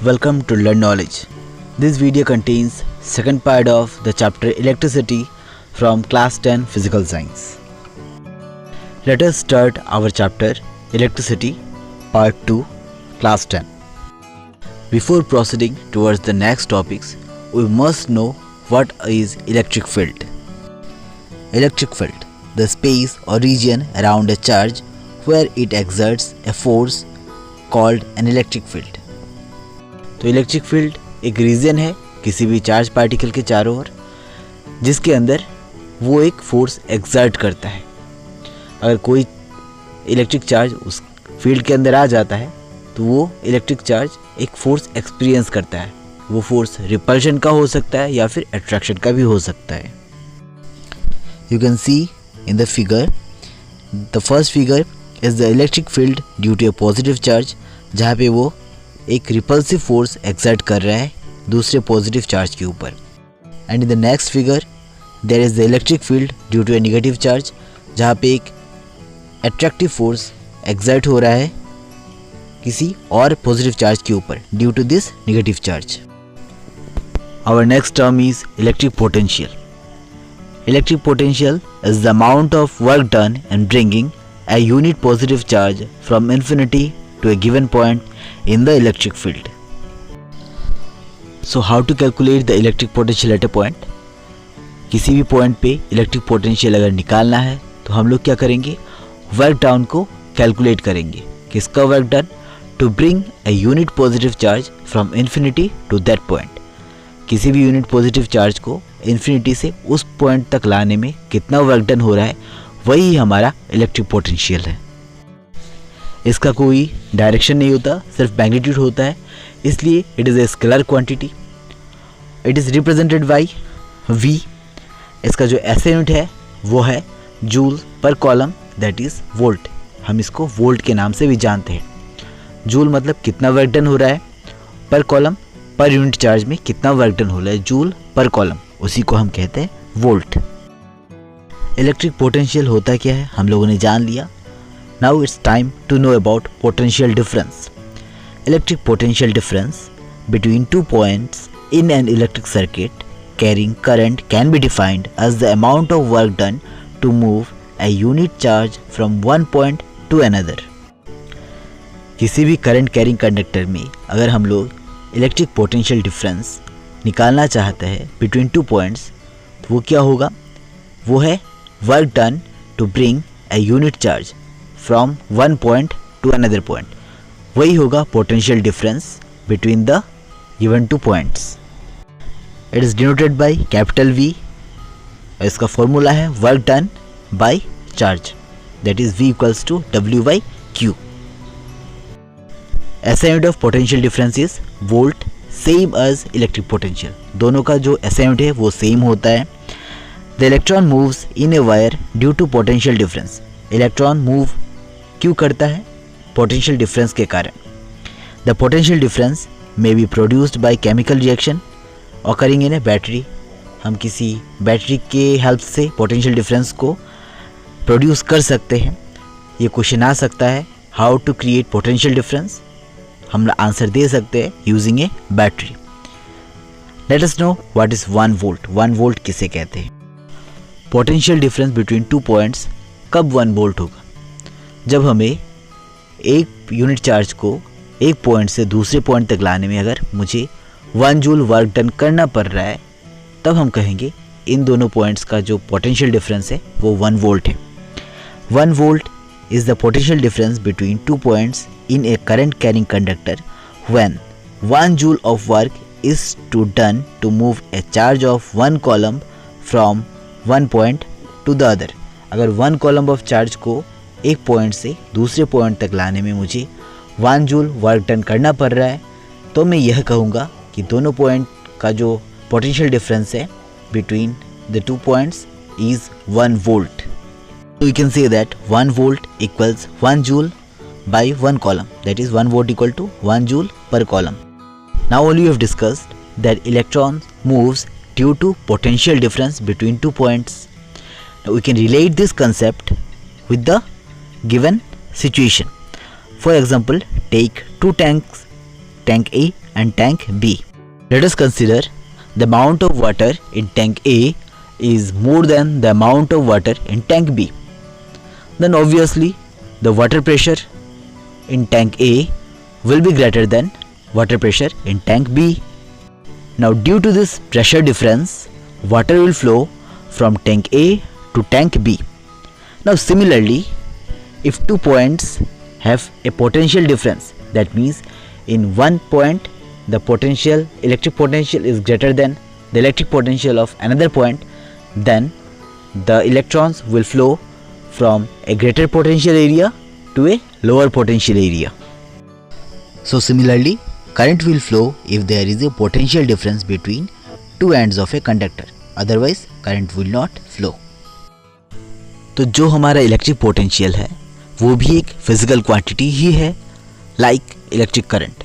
Welcome to Learn Knowledge. This video contains second part of the chapter Electricity from class 10 Physical Science. Let us start our chapter Electricity part 2 class 10. Before proceeding towards the next topics, we must know what is electric field. Electric field, the space or region around a charge where it exerts a force called an electric field. तो electric field एक reason है किसी भी charge particle के चारों ओर जिसके अंदर वो एक फोर्स एक्सर्ट करता है. अगर कोई इलेक्ट्रिक चार्ज उस फील्ड के अंदर आ जाता है तो वो इलेक्ट्रिक चार्ज एक फोर्स एक्सपीरियंस करता है. वो फोर्स रिपल्शन का हो सकता है या फिर अट्रैक्शन का भी हो सकता है. You can see in the figure, the first figure is the electric field due to a positive charge, जहाँ पे वो एक रिपल्सिव फोर्स एक्सर्ट कर रहा है दूसरे पॉजिटिव चार्ज के ऊपर. And in the next figure there is the electric field due to a negative charge, जहाँ पे एक अट्रैक्टिव फोर्स एक्सर्ट हो रहा है किसी और पॉजिटिव चार्ज के ऊपर due to this negative charge. Our next term is electric potential. Electric potential is the amount of work done in bringing a unit positive charge from infinity to a given point in the electric field. So how to calculate the electric potential at a point? किसी भी point पे electric potential अगर निकालना है तो हम लोग क्या करेंगे, वर्क डाउन को कैलकुलेट करेंगे. किसका work done? To bring a unit positive charge from infinity to that point. किसी भी यूनिट पॉजिटिव चार्ज को इन्फिनिटी से उस पॉइंट तक लाने में कितना वर्क डन हो रहा है, वही हमारा इलेक्ट्रिक पोटेंशियल है. इसका कोई डायरेक्शन नहीं होता, सिर्फ मैग्नीट्यूड होता है, इसलिए it is a scalar quantity. It is represented by V. इसका जो SI यूनिट है वो है जूल पर कॉलम, दैट इज़ वोल्ट. हम इसको वोल्ट के नाम से भी जानते हैं. जूल मतलब कितना वर्क डन हो रहा है, पर कॉलम पर यूनिट चार्ज में कितना वर्क डन हो रहा है, जूल पर कॉलम, उसी को हम कहते हैं वोल्ट. इलेक्ट्रिक पोटेंशियल होता क्या है हम लोगों ने जान लिया. Now it's time to know about potential difference. Electric potential difference between two points in an electric circuit carrying current can be defined as the amount of work done to move a unit charge from one point to another. किसी भी current carrying conductor में अगर हम लोग electric potential difference निकालना चाहते हैं between two points तो वो क्या होगा, वो है work done to bring a unit charge from one point to another point. वही होगा potential difference between the given two points. It is denoted by capital V. इसका फॉर्मूला है work done by charge, that is V equals to W by Q. SI unit of potential difference is volt, same as electric potential. दोनों का जो SI unit है वो same होता है. The electron moves in a wire due to potential difference. Electron move क्यों करता है? पोटेंशियल डिफरेंस के कारण. The potential difference may be produced by chemical reaction occurring in a battery. हम किसी बैटरी के हेल्प से पोटेंशियल डिफरेंस को प्रोड्यूस कर सकते हैं. ये क्वेश्चन आ सकता है, how to create potential difference. हम आंसर दे सकते हैं using a battery. Let us know what is 1 volt. 1 volt किसे कहते हैं? Potential difference between two points कब 1 वोल्ट होगा? जब हमें एक यूनिट चार्ज को एक पॉइंट से दूसरे पॉइंट तक लाने में अगर मुझे 1 जूल वर्क डन करना पड़ रहा है, तब हम कहेंगे इन दोनों पॉइंट्स का जो पोटेंशियल डिफरेंस है वो 1 वोल्ट है. 1 volt is the potential difference between two points in a current carrying conductor when 1 joule of work is done to move a charge of 1 coulomb from one point to the other. अगर 1 coulomb of charge को एक point से दूसरे point तक लाने में मुझे 1 joule work done करना पड़ रहा है, तो मैं यह कहूँगा कि दोनों पॉइंट का जो पोटेंशियल डिफरेंस है between the two points is 1 volt. So you can say that 1 volt equals 1 joule by 1 coulomb, that is 1 volt equal to 1 joule per coulomb. Now only you have discussed that electron moves due to potential difference between two points. Now we can relate this concept with the given situation. For example, take two tanks, tank A and tank B. Let us consider the amount of water in tank A is more than the amount of water in tank B. Then obviously the water pressure in tank A will be greater than water pressure in tank B. Now due to this pressure difference, water will flow from tank A to tank B. Now similarly, if two points have a potential difference, that means in one point the electric potential is greater than the electric potential of another point, then the electrons will flow from a greater potential area to a lower potential area. So similarly, current will flow if there is a potential difference between two ends of a conductor, otherwise current will not flow. तो जो हमारा electric potential है वो भी एक physical quantity ही है, like electric current.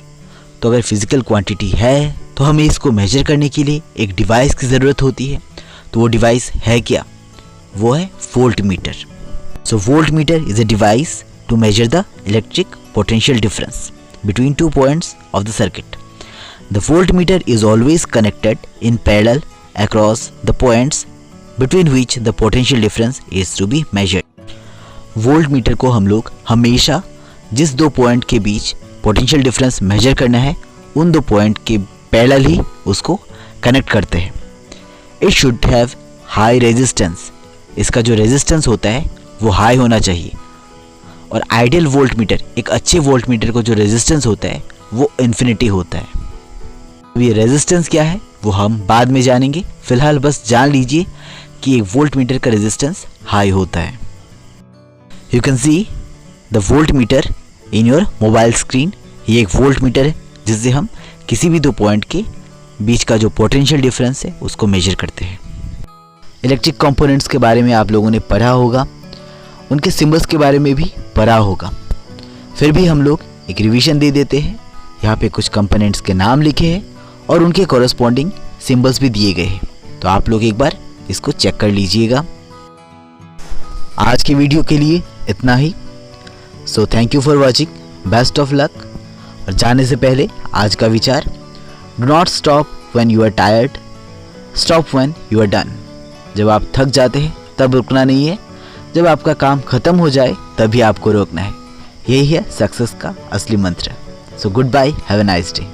तो अगर फिजिकल क्वांटिटी है तो हमें इसको मेजर करने के लिए एक डिवाइस की ज़रूरत होती है। तो वो डिवाइस है क्या? वो है voltmeter. So voltmeter is a device to measure the electric potential difference between 2 points of the circuit. The voltmeter is always connected in parallel across the points between which the potential difference is to be measured. Voltmeter को हम लोग हमेशा जिस दो point के बीच potential difference measure करना है उन दो पॉइंट के पैरेलल ही उसको कनेक्ट करते हैं। It should have high resistance. इसका जो रेजिस्टेंस होता है वो हाई होना चाहिए। और आइडियल वोल्टमीटर, एक अच्छे वोल्टमीटर को जो रेजिस्टेंस होता है वो इन्फिनिटी होता है। अब ये रेजिस्टेंस क्या है वो हम बाद में जानेंगे। फिलहाल बस जान लीजिए कि एक वोल्टमीटर का रेजिस्टेंस हाई होता है। You can see the voltmeter in your mobile screen. ये एक वोल्टमीटर है जिससे हम किसी भी दो पॉइंट के बीच का जो पोटेंशियल डिफरेंस है उसको मेजर करते हैं। इलेक्ट्रिक कंपोनेंट्स के बारे में आप लोगों ने पढ़ा होगा, उनके सिंबल्स के बारे में भी पढ़ा होगा। फिर भी हम लोग एक रिवीजन दे देते हैं। यहाँ पे कुछ कंपोनेंट्स के नाम लिखे हैं और उनके कॉरस्पॉन्डिंग सिंबल्स भी दिए गए हैं। तो आप लोग एक बार इसको चेक कर लीजिएगा। आज के वीडियो के लिए इतना ही। So thank you for watching, best of luck. और जाने से पहले आज का विचार, do not stop when you are tired, stop when you are done. जब आप थक जाते हैं तब रुकना नहीं है, जब आपका काम खत्म हो जाए तभी आपको रोकना है। यही है सक्सेस का असली मंत्र। So goodbye, have a nice day.